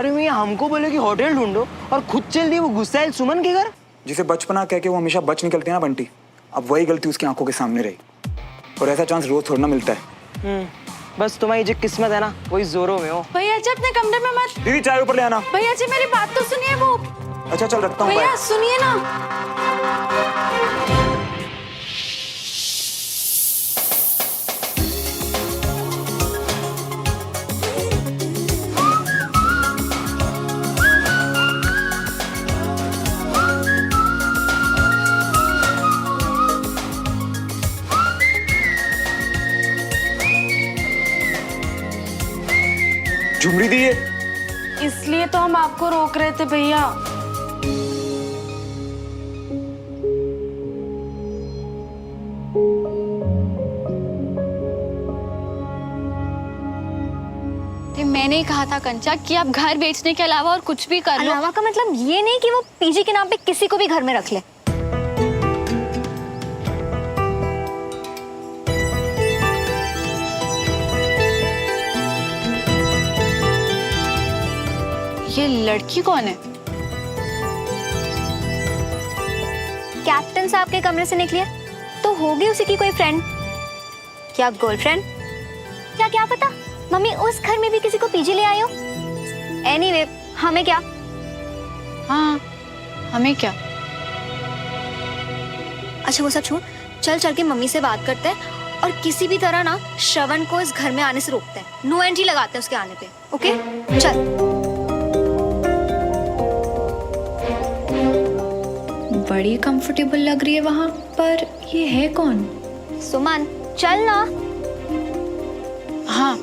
अरे मैं हमको बोले कि होटल ढूंढो और खुद चल दी वो गुस्साइल सुमन के घर। जिसे बचपना कह के वो हमेशा बच निकलती है ना बंटी, अब वही गलती उसकी आंखों के सामने रही। और ऐसा चांस रोज थोड़ा ना मिलता है। बस तुम्हारी जो किस्मत है ना वही जोरों में हो। भैया जी अपने कमरे में मत। दीदी चाय ऊपर ले आना। भैया जी मेरी बात तो सुनिए। वो अच्छा चल रखता हूँ। भैया सुनिए ना। झुमरी दी है। इसलिए तो हम आपको रोक रहे थे भैया। मैंने ही कहा था कंचा कि आप घर बेचने के अलावा और कुछ भी कर लो। अलावा का मतलब ये नहीं कि वो पीजी के नाम पे किसी को भी घर में रख ले। ये लड़की कौन है? कैप्टन साहब के कमरे से निकली है तो होगी उसी की कोई फ्रेंड या गर्लफ्रेंड या क्या पता मम्मी उस घर में भी किसी को पीजी ले आई हो। एनीवे हमें क्या। हाँ हमें क्या। अच्छा वो सब छोड़, चल चल के मम्मी से बात करते हैं और किसी भी तरह ना श्रवण को इस घर में आने से रोकते हैं। नो एंट्री लगाते हैं उसके आने पे। ओके चल। बड़ी कंफर्टेबल लग रही है वहां पर। ये है कौन? सुमन चल ना। हाँ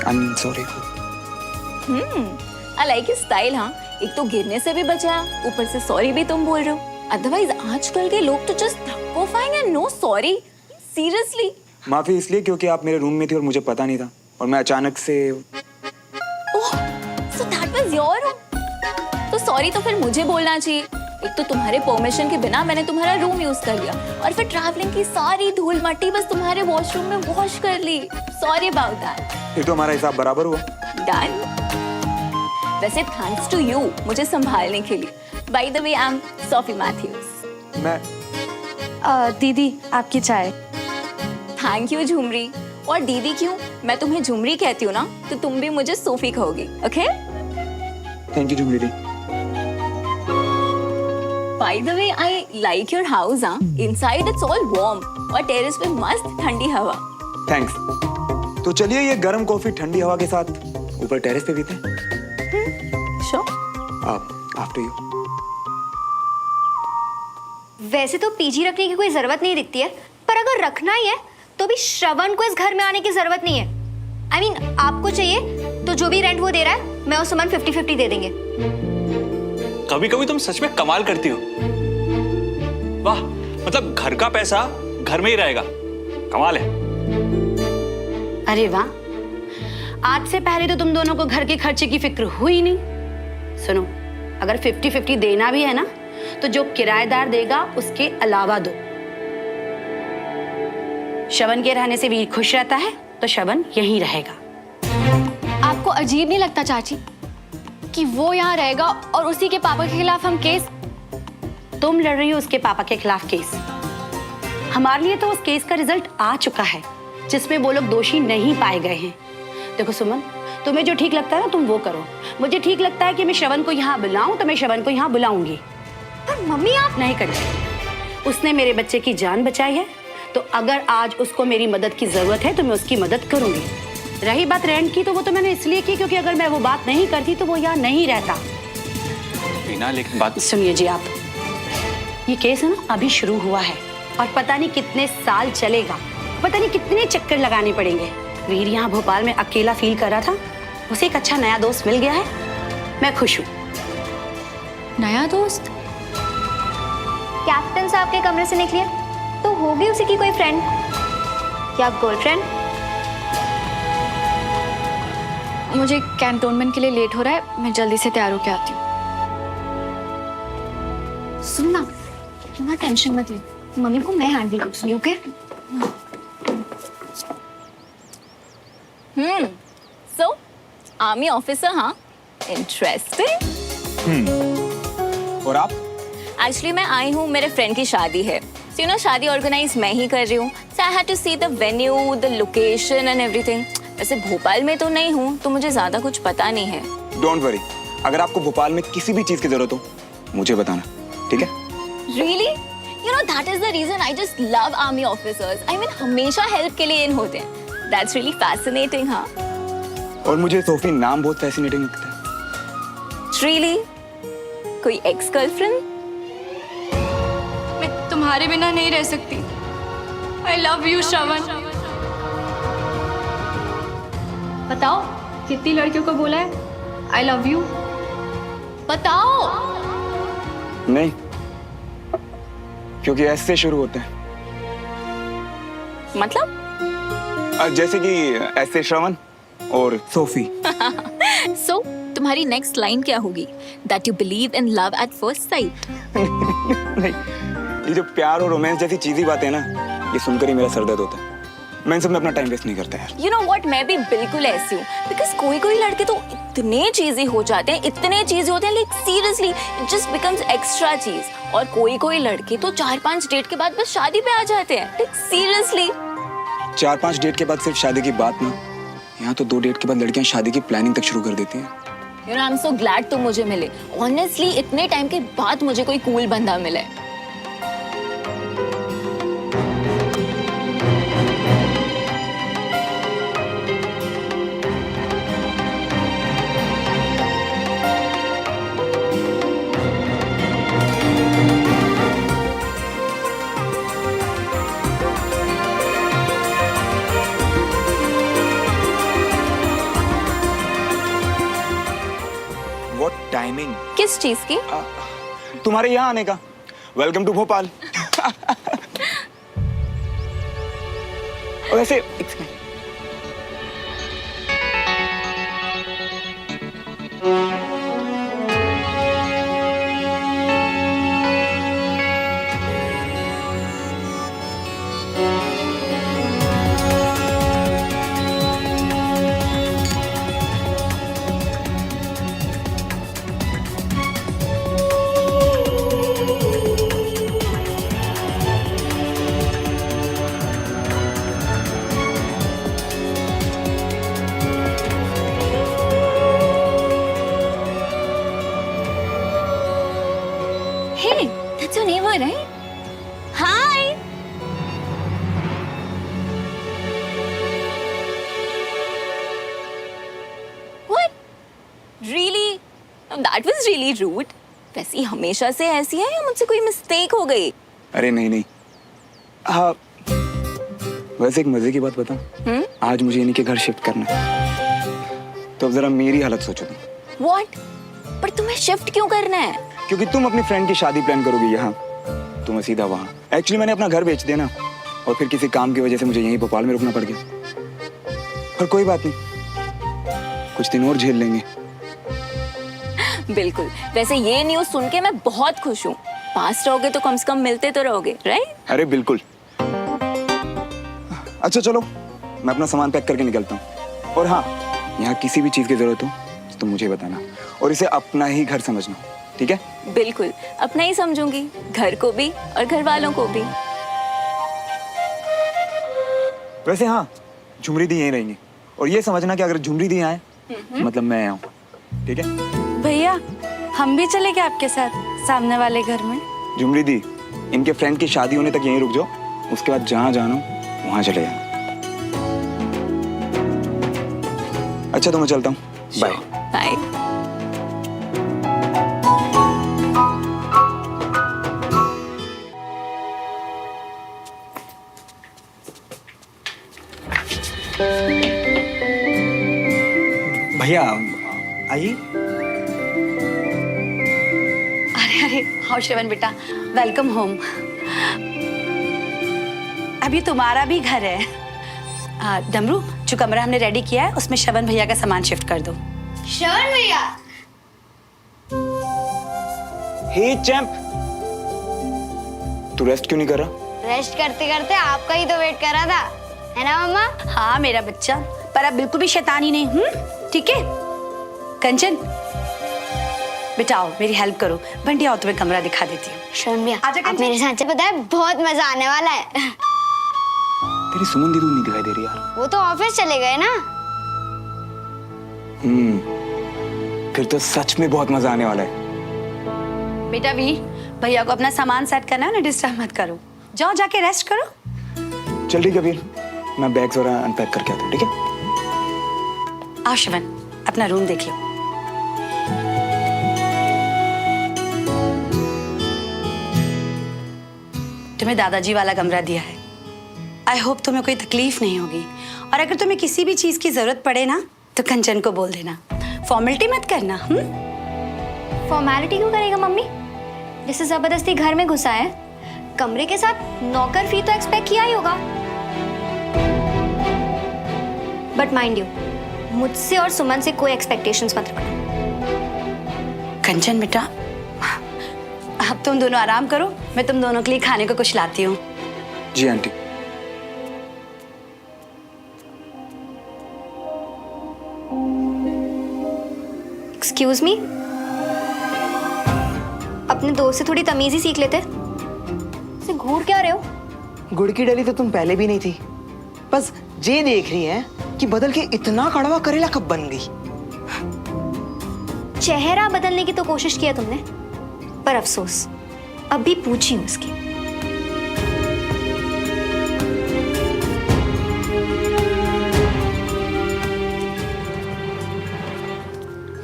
I'm sorry. I like your style. हाँ एक तो गिरने से भी बचा, ऊपर से सॉरी भी तुम बोल रहे हो। अदरवाइज आजकल के लोग तो जस्ट धक्को खाएंगे, नो सॉरी। सीरियसली माफी इसलिए क्योंकि आप मेरे रूम में थी और मुझे पता नहीं था और मैं अचानक से। Oh so that was your room. तो सॉरी तो फिर मुझे बोलना चाहिए। एक तो तुम्हारे परमिशन के बिना मैंने तुम्हारा रूम यूज कर लिया और फिर ट्रैवलिंग की सारी धूल मट्टी बस तुम्हारे वॉशरूम में वॉश कर ली। Sorry about that. फिर तो हमारा हिसाब बराबर हुआ। डन। वैसे थैंक्स टू यू मुझे संभालने के लिए। By the way I am Sophie Matthews. मैं दीदी आपकी चाय। Thank you Jhumri. और दीदी क्यों, मैं तुम्हें झुमरी कहती हूँ ना तो तुम भी मुझे सोफी कहोगी। Okay thank you Jhumri di. By the way I like your house. Inside it's all warm और टेरेस पे मस्त ठंडी हवा। थैंक्स। तो चलिए ये गर्म कॉफी ठंडी हवा के साथ ऊपर टेरेस पे पीते हैं। श्योर। After you. वैसे तो पीजी रखने की कोई जरूरत नहीं दिखती है, पर अगर रखना ही है तो भी श्रवण को इस घर में आने की जरूरत नहीं है। I mean, आपको चाहिए तो जो भी रेंट वो दे रहा है मैं और सुमन 50-50 दे देंगे। कभी कभी तुम सच में कमाल करती हो। वाह, मतलब घर का पैसा घर में ही रहेगा। कमाल है। अरे वाह, आज से पहले तो तुम दोनों को घर के खर्चे की फिक्र हुई नहीं। सुनो, अगर 50-50 देना भी है ना तो जो किराएदार देगा उसके अलावा दो। श्रवण के रहने से वीर खुश रहता है तो श्रवण यहीं रहेगा। आपको अजीब नहीं लगता चाची कि वो यहाँ रहेगा और उसी के पापा के खिलाफ हम केस। तुम लड़ रही हो उसके पापा के खिलाफ केस। हमारे लिए तो उस केस का रिजल्ट आ चुका है जिसमें वो लोग दोषी नहीं पाए गए हैं। देखो सुमन, तुम्हें जो ठीक लगता है ना तुम वो करो। मुझे ठीक लगता है कि मैं श्रवण को यहाँ बुलाऊं तो मैं श्रवण को यहाँ बुलाऊंगी। पर मम्मी आप नहीं करती। उसने मेरे बच्चे की जान बचाई है तो अगर आज उसको मेरी मदद की जरूरत है तो मैं उसकी मदद करूंगी। रही बात रेंट की तो वो तो मैंने इसलिए की क्योंकि अगर मैं वो बात नहीं करती तो वो यहाँ नहीं रहता। बिना लेकिन बात सुनिए जी, आप ये केस है ना अभी शुरू हुआ है। और पता नहीं कितने साल चलेगा, पता नहीं कितने चक्कर लगाने पड़ेंगे। वीर यहाँ भोपाल में अकेला फील कर रहा था, उसे एक अच्छा नया दोस्त मिल गया है, मैं खुश हूँ। नया दोस्त? कैप्टन साहब के कमरे से निकली तो होगी उसी की कोई फ्रेंड या गर्लफ्रेंड। मुझे कैंटोनमेंट के लिए लेट हो रहा है, मैं जल्दी से तैयार होके आती हूँ। सुनना, तू ना टेंशन मत ले, मम्मी को मैं हैंडल करूँगी, ओके? सो आर्मी ऑफिसर, हाँ, इंटरेस्टिंग। और आप? एक्चुअली मैं आई हूँ, मेरे फ्रेंड की शादी है, so you know, शादी ऑर्गेनाइज मैं ही कर रही हूँ, so I had to see the venue, the location and everything। वैसे भोपाल में तो नहीं हूँ, तो मुझे ज्यादा कुछ पता नहीं है। डोंट वरी, अगर आपको भोपाल में किसी भी चीज की जरूरत हो मुझे बताना, ठीक है? Really? You know, that is the reason I just love army officers. I mean, हमेशा हेल्प के लिए इन होते हैं। That's really fascinating, हाँ? और मुझे सोफी नाम बहुत फैसिनेटिंग लगता है। Really? कोई एक्स गर्लफ्रेंड? मैं तुम्हारे बिना नहीं रह सकती। I love you, श्रवण। बताओ, कितनी लड़कियों को बोला है I love you? बताओ। नहीं, क्योंकि ऐसे शुरू होते हैं। मतलब? जैसे कि ऐसे श्रवण और सोफी। So, तुम्हारी नेक्स्ट लाइन क्या होगी? That you believe in love at first sight? नहीं, ये जो प्यार और रोमांस जैसी चीजी बातें हैं ना, ये सुनकर ही मेरा सर दर्द होता है। मैं इन सब में अपना टाइम वेस्ट नहीं करता यार। You know what? मैं भी बिल्कुल ऐसी हूँ। Because कोई लड़के तो इतने चीज़ी हो जाते हैं, इतने चीज़ी होते हैं, like seriously, it just becomes extra चीज। और कोई लड़के तो 4-5 डेट के बाद बस शादी पे आ जाते हैं, like seriously। 4-5 डेट के बाद सिर्फ शादी की बात ना, यहाँ तो 2 डेट के बाद लड़कियाँ शादी की प्लानिंग तक शुरू कर देती हैं। You know, I'm so glad तुम मुझे मिले। Honestly, इतने टाइम के बाद मुझे कोई कूल बंदा मिला है। What timing? किस चीज की? तुम्हारे यहाँ आने का। Welcome to Bhopal. और ऐसे Hey, that's your neighbor, right? Hi. What? Really? No, that was really rude. वैसे ही हमेशा से ऐसी है या मुझसे कोई मिस्टेक हो गई? अरे नहीं। हाँ, वैसे एक मजे की बात बताऊं? आज मुझे इन्हीं के घर शिफ्ट करना है, तो अब जरा मेरी हालत सोचो तुम। What? पर तुम्हें शिफ्ट क्यों करना है? क्योंकि तुम अपनी फ्रेंड की शादी प्लान करोगी यहाँ, तो मैं सीधा वहाँ। एक्चुअली मैंने अपना घर बेच दिया ना, और फिर किसी काम की वजह से मुझे यहीं भोपाल में रुकना पड़ गया। पर कोई बात नहीं, कुछ दिन और झेल लेंगे। बिल्कुल। वैसे ये न्यूज़ सुन के मैं बहुत खुश हूँ। पास रहोगे तो कम से कम मिलते तो रहोगे, राइट? अरे बिल्कुल। अच्छा चलो, मैं अपना सामान पैक करके निकलता हूँ। और हाँ, यहाँ किसी भी चीज की जरूरत हो तो मुझे बताना, और इसे अपना ही घर समझना, ठीक है? बिल्कुल, अपना ही समझूंगी, घर को भी और घर वालों को भी। वैसे हाँ, झुमरी दी यहीं रहेंगी, और ये समझना कि अगर झुमरी दी आए मतलब मैं आऊँ, ठीक है? भैया, हम भी चले क्या आपके साथ सामने वाले घर में? झुमरी दी, इनके फ्रेंड की शादी होने तक यहीं रुक जाओ, उसके बाद जहाँ जाना हो वहाँ चले जाना। अच्छा तो मैं चलता हूँ, बाय। बाय। भैया आइए। अरे अरे हाँ श्रवण बेटा, वेलकम होम। अब ये तुम्हारा भी घर है। डमरू, जो कमरा हमने रेडी किया है उसमें श्रवण भैया का सामान शिफ्ट कर दो। श्रवण भैया, हे चैंप, तू रेस्ट क्यों नहीं कर रहा? रेस्ट करते करते आपका ही तो वेट कर रहा था, है ना मम्मा? हाँ मेरा बच्चा, पर अब बिल्कुल भी शैतानी नहीं। ठीक है कंचन, बेटा आओ मेरी हेल्प करो। बंटी आओ, तुम्हें कमरा दिखा देती हूँ। श्रवण भैया, आजा आप कंचन। मेरे साथ पता है बहुत मजा आने वाला है। तेरी सुमन दीदी नहीं दिखाई दे रही यार। वो तो ऑफिस चले गए ना। फिर तो सच में बहुत मजा आने वाला है। बेटा वीर, भैया को अपना सामान सेट करना है ना, डिस्टर्ब मत करो। जाओ जाके रेस्ट करो। चल ठीक है वीर, मैं बैग्स वगैरह अनपैक करके आता हूँ, ठीक है? आओ श्रवण, अपना रूम देख लो। तुम्हें दादाजी वाला कमरा दिया है। आई होप तुम्हें कोई तकलीफ नहीं होगी, और अगर तुम्हें किसी भी चीज की जरूरत पड़े ना तो कंचन को बोल देना। फॉर्मेलिटी मत करना। फॉर्मेलिटी क्यों करेगा मम्मी? जैसे जबरदस्ती घर में घुसा है, कमरे के साथ नौकर फी तो एक्सपेक्ट किया ही होगा। बट माइंड यू, मुझसे और सुमन से कोई एक्सपेक्टेशंस मत रखना। कंचन बेटा, अब तुम दोनों आराम करो, मैं तुम दोनों के लिए खाने को कुछ लाती हूँ। जी आंटी। एक्सक्यूज मी, अपने दोस्त से थोड़ी तमीज ही सीख लेते। से घूर क्या रहे हो? गुड़ की डली तो तुम पहले भी नहीं थी, बस ये देख रही है कि बदल के इतना कड़वा करेला कब बन गई। चेहरा बदलने की तो कोशिश किया तुमने, पर अफसोस अभी पूछी हूं उसकी।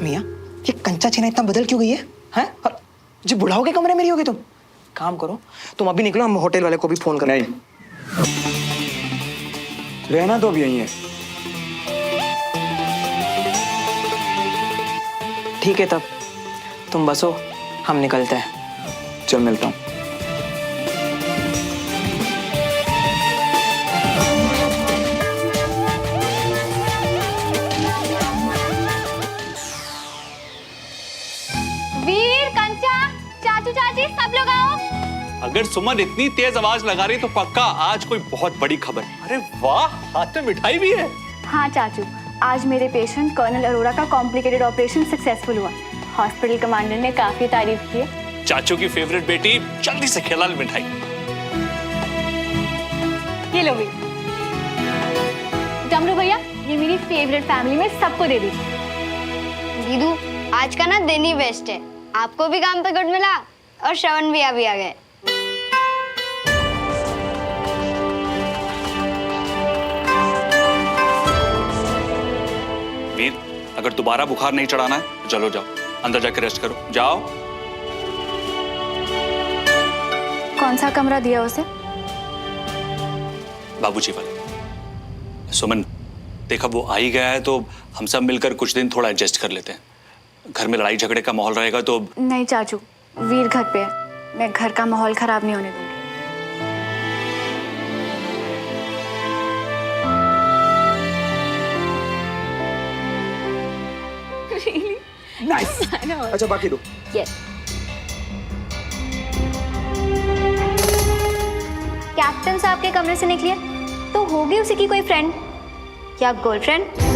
मियाँ, ये कंचा चीना इतना बदल क्यों गई है? हैं? और जो बुढ़ाओ के कमरे में रही होगी तुम। काम करो, तुम अभी निकलो, हम होटल वाले को भी फोन कर। नहीं, रहना तो अभी यहीं है। ठीक है तब तुम बसो, हम निकलते हैं। चल मिलता हूँ। वीर, कंचा, चाचू चाची सब लोग आओ। अगर सुमन इतनी तेज आवाज लगा रही तो पक्का आज कोई बहुत बड़ी खबर। अरे वाह, हाथ में मिठाई भी है। हाँ चाचू, आज मेरे पेशेंट कर्नल अरोड़ा का कॉम्प्लिकेटेड ऑपरेशन सक्सेसफुल हुआ। हॉस्पिटल कमांडर ने काफी तारीफ की है। चाचू की फेवरेट बेटी, जल्दी से खिला ले मिठाई। ये लो वीर। डमरू भैया, ये मेरी फेवरेट फैमिली में सबको दे दीजिए। दीदू, आज का ना दिन ही बेस्ट है। आपको भी काम पे गुड मिला और श्रवण भैया भी आ गए। वीर, अगर दोबारा बुखार नहीं चढ़ाना है तो चलो जाओ, अंदर जाकर रेस्ट करो। जाओ। कौन सा कमरा दिया उसे? बाबूजी वाले। सुमन, देखा वो आ ही गया है तो हम सब मिलकर कुछ दिन थोड़ा एडजस्ट कर लेते हैं। घर में लड़ाई झगड़े का माहौल रहेगा तो। नहीं चाचू, वीर घर पे है, मैं घर का माहौल खराब नहीं होने दूंगी। नाइस। अच्छा बाकी दो। यस। कैप्टन साहब के कमरे से निकली है तो होगी उसी की कोई फ्रेंड या गर्लफ्रेंड।